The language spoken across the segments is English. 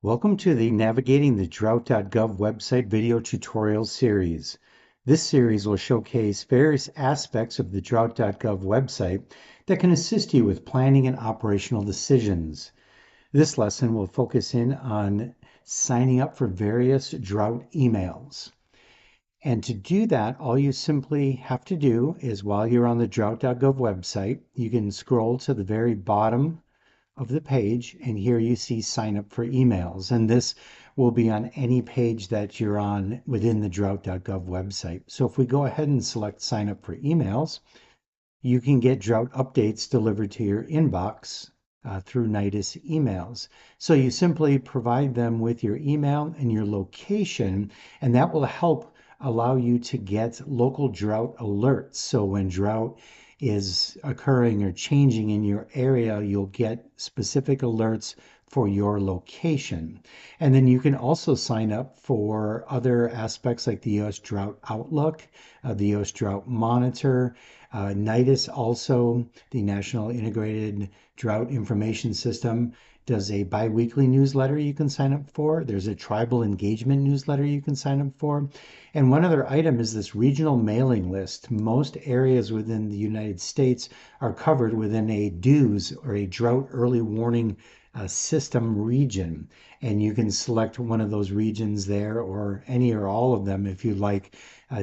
Welcome to the Navigating the Drought.gov website video tutorial series. This series will showcase various aspects of the Drought.gov website that can assist you with planning and operational decisions. This lesson will focus in on signing up for various drought emails. And to do that, all you simply have to do is while you're on the Drought.gov website, you can scroll to the very bottom of the page, and here you see sign up for emails. And this will be on any page that you're on within the Drought.gov website. So if we go ahead and select sign up for emails, you can get drought updates delivered to your inbox through Nidus emails. So you simply provide them with your email and your location, and that will help allow you to get local drought alerts. So when drought is occurring or changing in your area, you'll get specific alerts for your location. And then you can also sign up for other aspects like the U.S. Drought Outlook, the U.S. Drought Monitor, Nidus also, the National Integrated Drought Information System, does a biweekly newsletter you can sign up for. There's a tribal engagement newsletter you can sign up for. And one other item is this regional mailing list. Most areas within the United States are covered within a DEWS or a drought early warning system region. And you can select one of those regions there or any or all of them if you like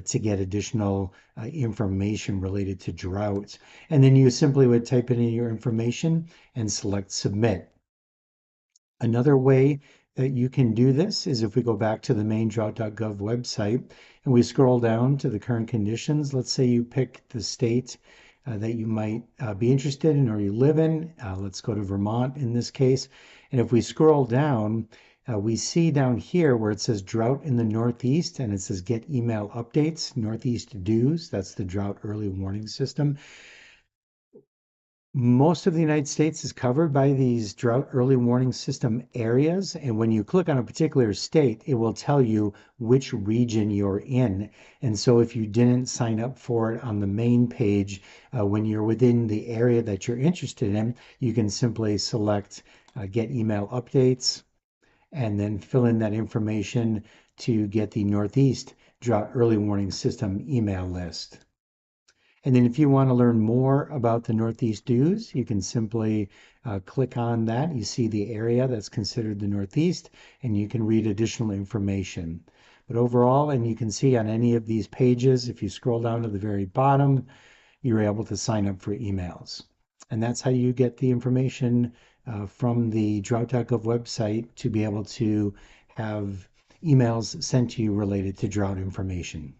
to get additional information related to droughts. And then you simply would type in your information and select submit. Another way that you can do this is if we go back to the main drought.gov website and we scroll down to the current conditions. Let's say you pick the state that you might be interested in or you live in. Let's go to Vermont in this case. And if we scroll down, we see down here where it says drought in the Northeast and it says get email updates, Northeast DEWS. That's the drought early warning system. Most of the United States is covered by these drought early warning system areas. And when you click on a particular state, it will tell you which region you're in. And so if you didn't sign up for it on the main page, when you're within the area that you're interested in, you can simply select get email updates and then fill in that information to get the Northeast Drought Early Warning System email list. And then if you want to learn more about the Northeast DEWS, you can simply click on that. You see the area that's considered the Northeast, and you can read additional information. But overall, and you can see on any of these pages, if you scroll down to the very bottom, you're able to sign up for emails. And that's how you get the information from the Drought.gov website to be able to have emails sent to you related to drought information.